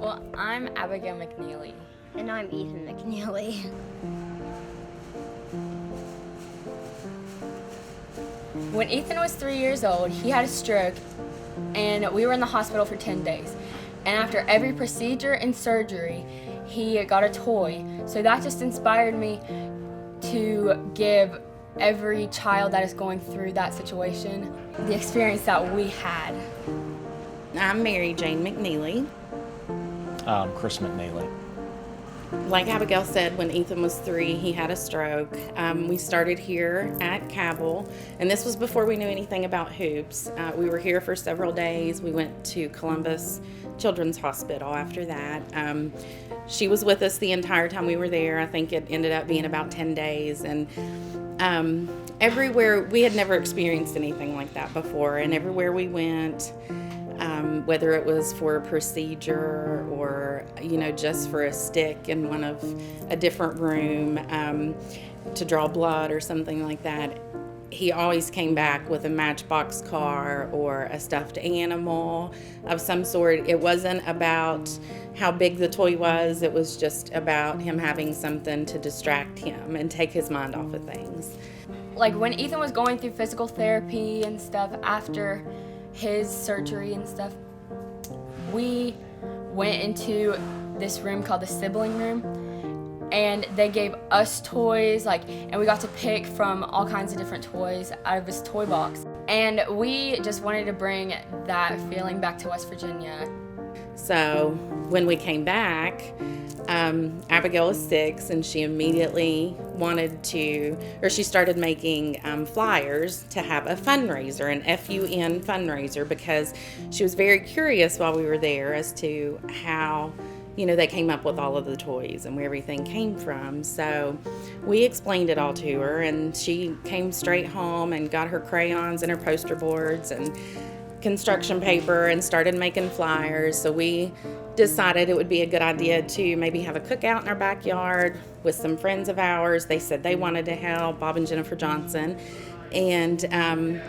Well, I'm Abigail McNeely. And I'm Ethan McNeely. When Ethan was 3 years old, he had a stroke, and we were in the hospital for 10 days. And after every procedure and surgery, he got a toy. So that just inspired me to give every child that is going through that situation the experience that we had. I'm Mary Jane McNeely. Chris McNeely. Like Abigail said, when Ethan was 3, he had a stroke. We started here at Cabell, and this was before we knew anything about hoops. We were here for several days. We went to Columbus Children's Hospital after that. She was with us the entire time we were there. I think it ended up being about 10 days. And everywhere, we had never experienced anything like that before. And everywhere we went, whether it was for a procedure or, just for a stick in a different room to draw blood or something like that, he always came back with a Matchbox car or a stuffed animal of some sort. It wasn't about how big the toy was. It was just about him having something to distract him and take his mind off of things. Like when Ethan was going through physical therapy and stuff after his surgery and stuff, we went into this room called the sibling room, and they gave us toys, and we got to pick from all kinds of different toys out of his toy box. And we just wanted to bring that feeling back to West Virginia. So when we came back, Abigail was 6, and she immediately she started making flyers to have a fundraiser, an FUN fundraiser, because she was very curious while we were there as to how they came up with all of the toys and where everything came from. So we explained it all to her, and she came straight home and got her crayons and her poster boards and construction paper and started making flyers. So we decided it would be a good idea to maybe have a cookout in our backyard with some friends of ours. They said they wanted to help, Bob and Jennifer Johnson. And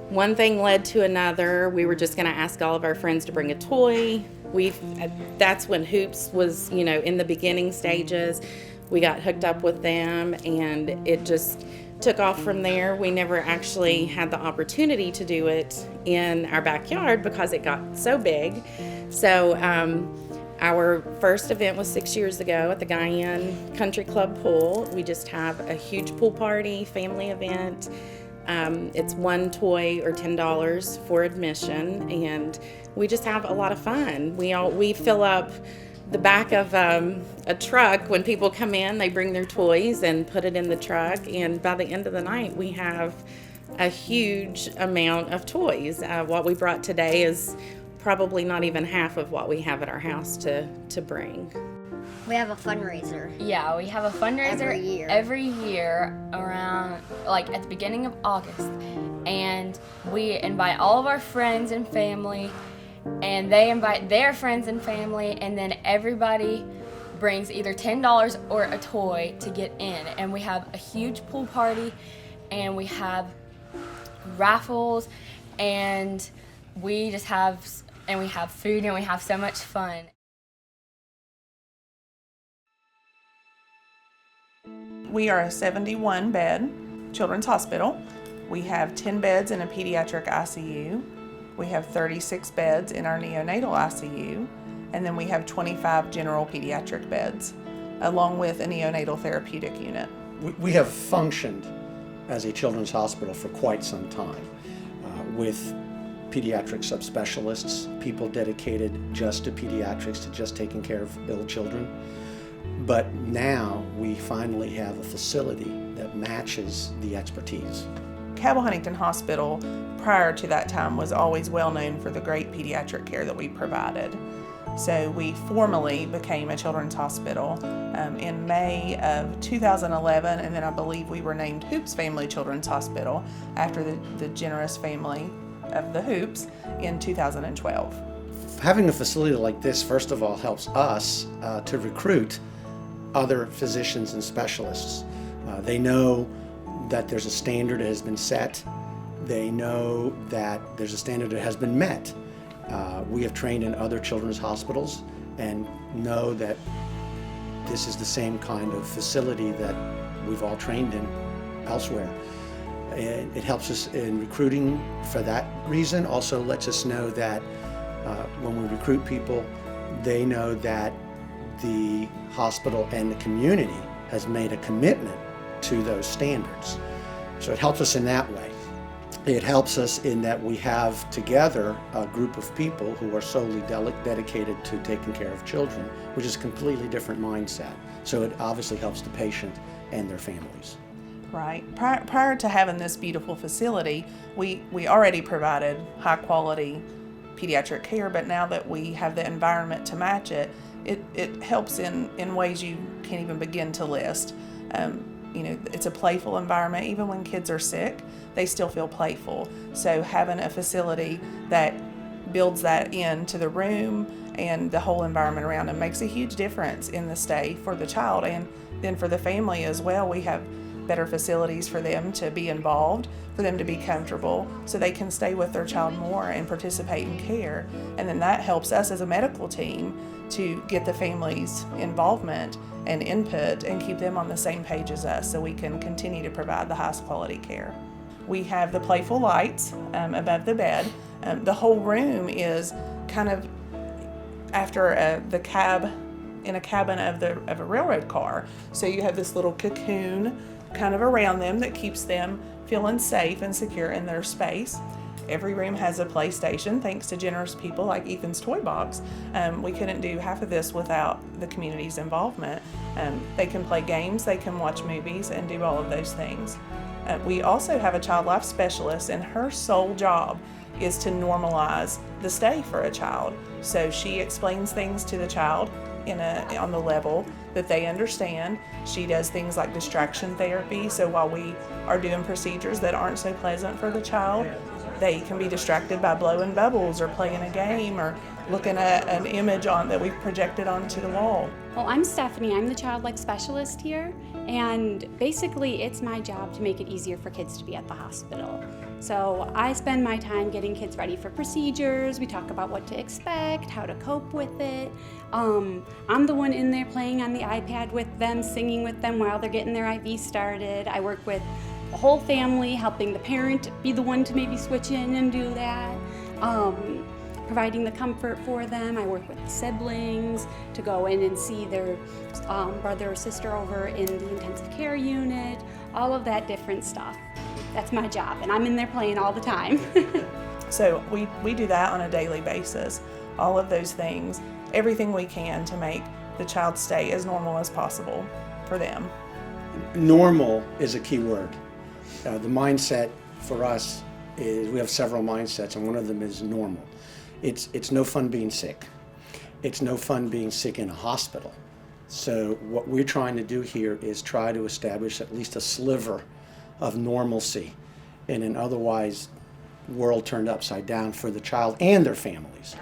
one thing led to another. We were just going to ask all of our friends to bring a toy. That's when Hoops was, in the beginning stages. We got hooked up with them, and it just took off from there. We never actually had the opportunity to do it in our backyard because it got so big. So our first event was 6 years ago at the Guyan Country Club pool. We just have a huge pool party, family event. It's one toy or $10 for admission, and we just have a lot of fun. We fill up the back of a truck. When people come in, they bring their toys and put it in the truck, and by the end of the night, we have a huge amount of toys. What we brought today is probably not even half of what we have at our house to bring. We have a fundraiser. Yeah, we have a fundraiser every year around, at the beginning of August. And we invite all of our friends and family, and they invite their friends and family, and then everybody brings either $10 or a toy to get in. And we have a huge pool party, and we have raffles, and we have food, and we have so much fun. We are a 71-bed children's hospital. We have 10 beds in a pediatric ICU. We have 36 beds in our neonatal ICU, and then we have 25 general pediatric beds, along with a neonatal therapeutic unit. We have functioned as a children's hospital for quite some time with pediatric subspecialists, people dedicated just to pediatrics, to just taking care of ill children. But now we finally have a facility that matches the expertise. Cabell Huntington Hospital, prior to that time, was always well known for the great pediatric care that we provided. So we formally became a children's hospital in May of 2011, and then I believe we were named Hoops Family Children's Hospital after the generous family of the Hoops in 2012. Having a facility like this, first of all, helps us to recruit other physicians and specialists. They know that there's a standard that has been set. They know that there's a standard that has been met. We have trained in other children's hospitals, and know that this is the same kind of facility that we've all trained in elsewhere. And it helps us in recruiting for that reason. Also lets us know that when we recruit people, they know that the hospital and the community has made a commitment to those standards. So it helps us in that way. It helps us in that we have together a group of people who are solely dedicated to taking care of children, which is a completely different mindset. So it obviously helps the patient and their families. Right. Prior to having this beautiful facility, we already provided high quality pediatric care, but now that we have the environment to match it, it helps in ways you can't even begin to list. It's a playful environment. Even when kids are sick, they still feel playful. So having a facility that builds that into the room and the whole environment around them makes a huge difference in the stay for the child, and then for the family as well. We have better facilities for them to be involved, for them to be comfortable, so they can stay with their child more and participate in care. And then that helps us as a medical team to get the family's involvement and input and keep them on the same page as us, so we can continue to provide the highest quality care. We have the playful lights above the bed. The whole room is kind of after the cab in a cabin of a railroad car. So you have this little cocoon kind of around them that keeps them feeling safe and secure in their space. Every room has a PlayStation, thanks to generous people like Ethan's Toy Box. We couldn't do half of this without the community's involvement. They can play games, they can watch movies, and do all of those things. We also have a child life specialist, and her sole job is to normalize the stay for a child. So she explains things to the child on the level that they understand. She does things like distraction therapy, so while we are doing procedures that aren't so pleasant for the child, they can be distracted by blowing bubbles or playing a game or looking at an image that we've projected onto the wall. Well, I'm Stephanie. I'm the child life specialist here, and basically it's my job to make it easier for kids to be at the hospital. So I spend my time getting kids ready for procedures. We talk about what to expect, how to cope with it. I'm the one in there playing on the iPad with them, singing with them while they're getting their IV started. I work with the whole family, helping the parent be the one to maybe switch in and do that. Providing the comfort for them. I work with the siblings to go in and see their brother or sister over in the intensive care unit, all of that different stuff. That's my job, and I'm in there playing all the time. So we do that on a daily basis, all of those things, everything we can to make the child stay as normal as possible for them. Normal is a key word. The mindset for us is, we have several mindsets, and one of them is normal. It's no fun being sick. It's no fun being sick in a hospital. So what we're trying to do here is try to establish at least a sliver of normalcy in an otherwise world turned upside down for the child and their families.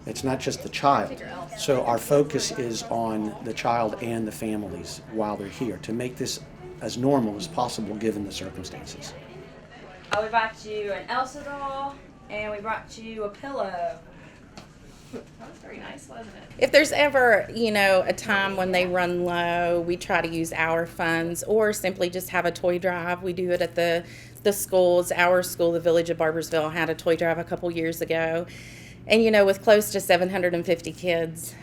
It's not just the child. So our focus is on the child and the families while they're here to make this as normal as possible given the circumstances. We brought you an Elsa doll, and we brought you a pillow. That was very nice, wasn't it? If there's ever, a time when they run low, we try to use our funds or simply just have a toy drive. We do it at the schools. Our school, the Village of Barbersville, had a toy drive a couple years ago. And, with close to 750 kids,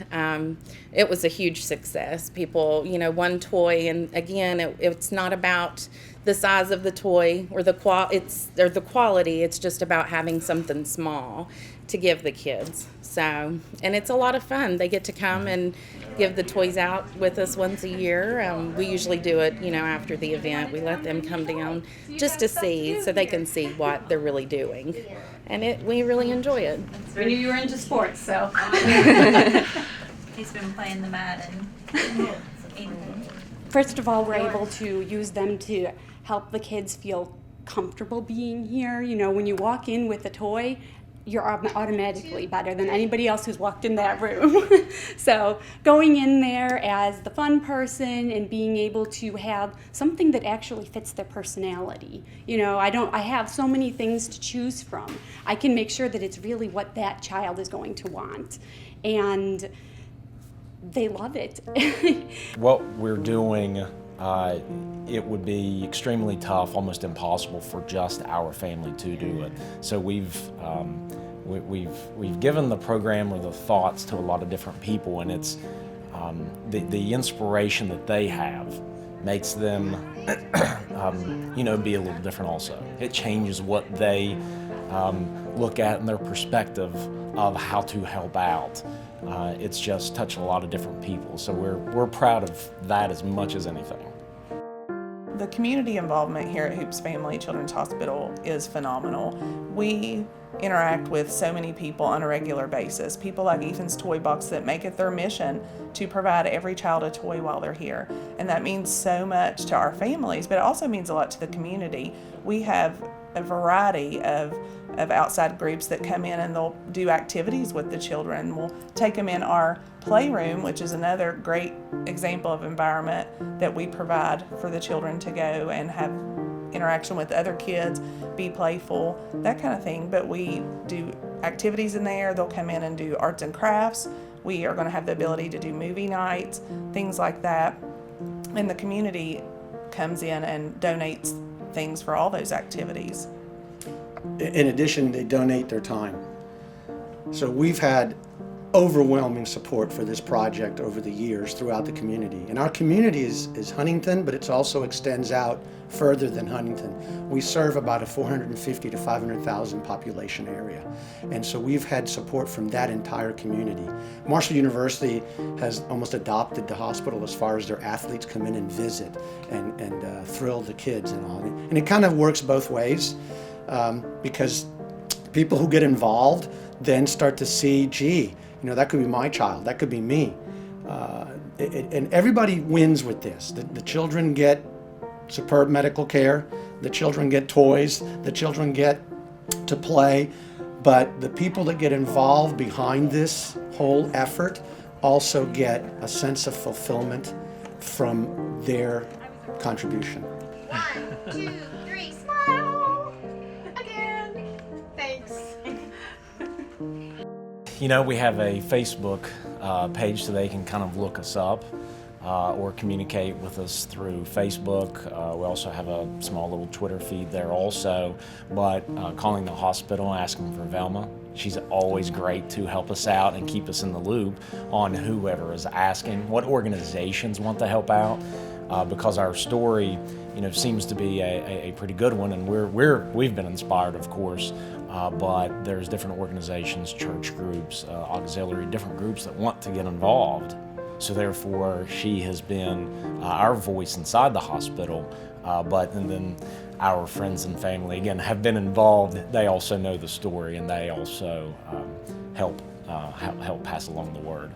it was a huge success. People, one toy, and again, it's not about the size of the toy or the quality. It's just about having something small to give the kids. So, and it's a lot of fun. They get to come and give the toys out with us once a year. We usually do it, after the event. We let them come down just to see, so they can see what they're really doing. And we really enjoy it. We knew you were into sports, so. He's been playing the Madden. First of all, we're able to use them to help the kids feel comfortable being here. When you walk in with a toy, you're automatically better than anybody else who's walked in that room. So going in there as the fun person and being able to have something that actually fits their personality. I have so many things to choose from. I can make sure that it's really what that child is going to want. And they love it. What we're doing, it would be extremely tough, almost impossible for just our family to do it. So we've given the program or the thoughts to a lot of different people, and it's the inspiration that they have makes them be a little different also. It changes what they look at in their perspective of how to help out. It's just touched a lot of different people, so we're proud of that as much as anything. The community involvement here at Hoops Family Children's Hospital is phenomenal. We interact with so many people on a regular basis. People like Ethan's Toy Box that make it their mission to provide every child a toy while they're here. And that means so much to our families, but it also means a lot to the community. We have a variety of outside groups that come in and they'll do activities with the children. We'll take them in our playroom, which is another great example of environment that we provide for the children to go and have interaction with other kids, be playful, that kind of thing. But we do activities in there. They'll come in and do arts and crafts. We are going to have the ability to do movie nights, things like that. And the community comes in and donates things for all those activities. In addition, they donate their time. So we've had overwhelming support for this project over the years throughout the community. And our community is Huntington, but it also extends out further than Huntington. We serve about a 450 to 500,000 population area. And so we've had support from that entire community. Marshall University has almost adopted the hospital as far as their athletes come in and visit and thrill the kids and all. And it kind of works both ways. Because people who get involved then start to see, gee, that could be my child, that could be me. And everybody wins with this. The children get superb medical care, the children get toys, the children get to play, but the people that get involved behind this whole effort also get a sense of fulfillment from their contribution. 1, 2, 3, smile! Again! Thanks. We have a Facebook page so they can kind of look us up or communicate with us through Facebook. We also have a small little Twitter feed there also, but calling the hospital, asking for Velma. She's always great to help us out and keep us in the loop on whoever is asking, what organizations want to help out, because our story seems to be a pretty good one, and we've been inspired, of course, but there's different organizations, church groups, auxiliary, different groups that want to get involved. So therefore, she has been our voice inside the hospital, and then our friends and family, again, have been involved. They also know the story, and they also help pass along the word.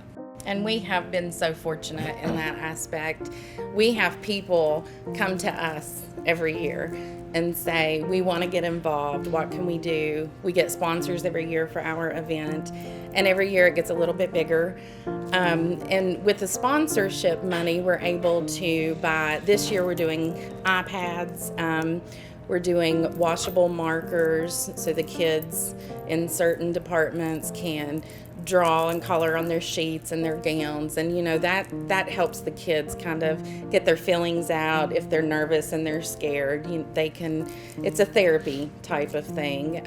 And we have been so fortunate in that aspect. We have people come to us every year and say, we want to get involved, what can we do? We get sponsors every year for our event, and every year it gets a little bit bigger. And with the sponsorship money, we're able to buy, this year we're doing iPads, we're doing washable markers so the kids in certain departments can draw and color on their sheets and their gowns, and that helps the kids kind of get their feelings out. If they're nervous and they're scared, it's a therapy type of thing.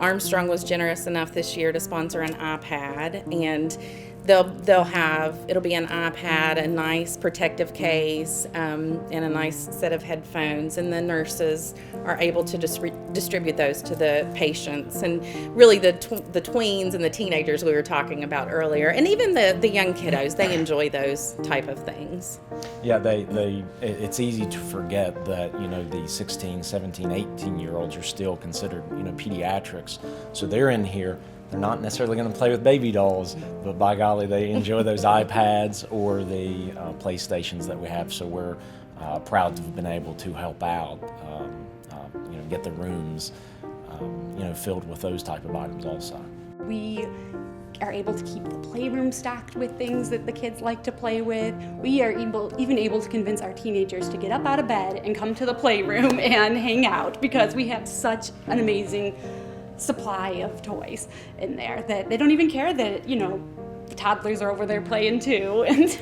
Armstrong was generous enough this year to sponsor an iPad, and it'll be an iPad, a nice protective case, and a nice set of headphones, and the nurses are able to distribute those to the patients, and really the tweens and the teenagers we were talking about earlier, and even the young kiddos, they enjoy those type of things. Yeah, it's easy to forget that the 16, 17, 18-year-olds are still considered pediatrics, so they're in here. They're not necessarily going to play with baby dolls, but by golly, they enjoy those iPads or the PlayStations that we have. So we're proud to have been able to help out, get the rooms, filled with those type of items also. We are able to keep the playroom stocked with things that the kids like to play with. We are even able to convince our teenagers to get up out of bed and come to the playroom and hang out, because we have such an amazing supply of toys in there that they don't even care that the toddlers are over there playing too. And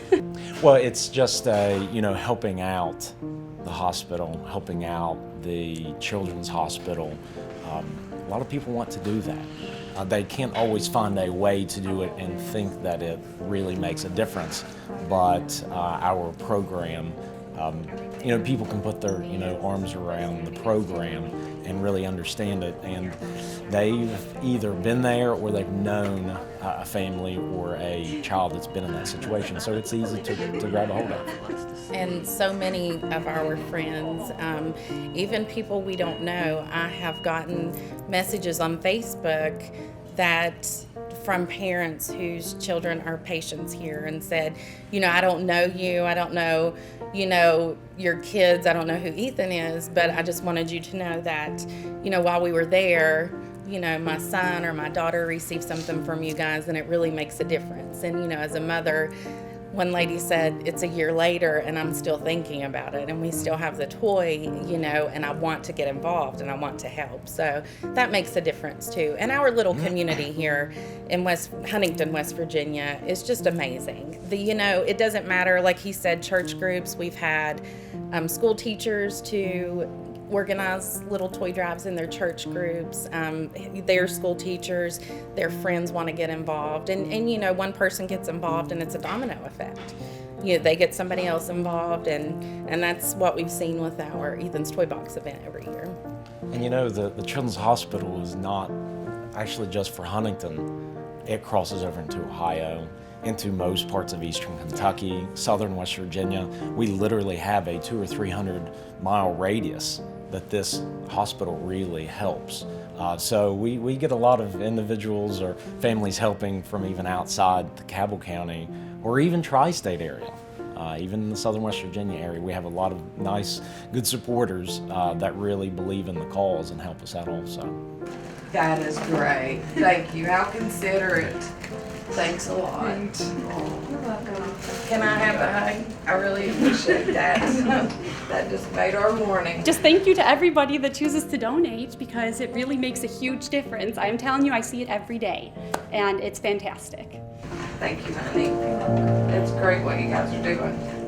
Well, it's just, helping out the hospital, helping out the children's hospital. A lot of people want to do that. They can't always find a way to do it and think that it really makes a difference. But our program, people can put their, arms around the program and really understand it. And they've either been there or they've known a family or a child that's been in that situation. So it's easy to grab a hold of. And so many of our friends, even people we don't know, I have gotten messages on Facebook that from parents whose children are patients here and said, I don't know you, I don't know, your kids, I don't know who Ethan is, but I just wanted you to know that, while we were there, my son or my daughter received something from you guys, and it really makes a difference. And, as a mother, one lady said, it's a year later and I'm still thinking about it, and we still have the toy, and I want to get involved and I want to help. So that makes a difference too. And our little community here in Huntington, West Virginia is just amazing. It doesn't matter, like he said, church groups. We've had school teachers to organize little toy drives in their church groups. Their school teachers, their friends want to get involved. And one person gets involved and it's a domino effect. They get somebody else involved, and that's what we've seen with our Ethan's Toy Box event every year. And the Children's Hospital is not actually just for Huntington. It crosses over into Ohio, into most parts of eastern Kentucky, southern West Virginia. We literally have a 200 or 300 mile radius that this hospital really helps. So we get a lot of individuals or families helping from even outside the Cabell County or even tri-state area. Even in the southern West Virginia area, we have a lot of nice, good supporters that really believe in the cause and help us out also. That is great. Thank you. How considerate. Thanks a lot. You're welcome. Can I have a hug? I really appreciate that. That just made our morning. just thank you to everybody that chooses to donate, because it really makes a huge difference. I'm telling you, I see it every day, and it's fantastic. Thank you, honey. It's great what you guys are doing.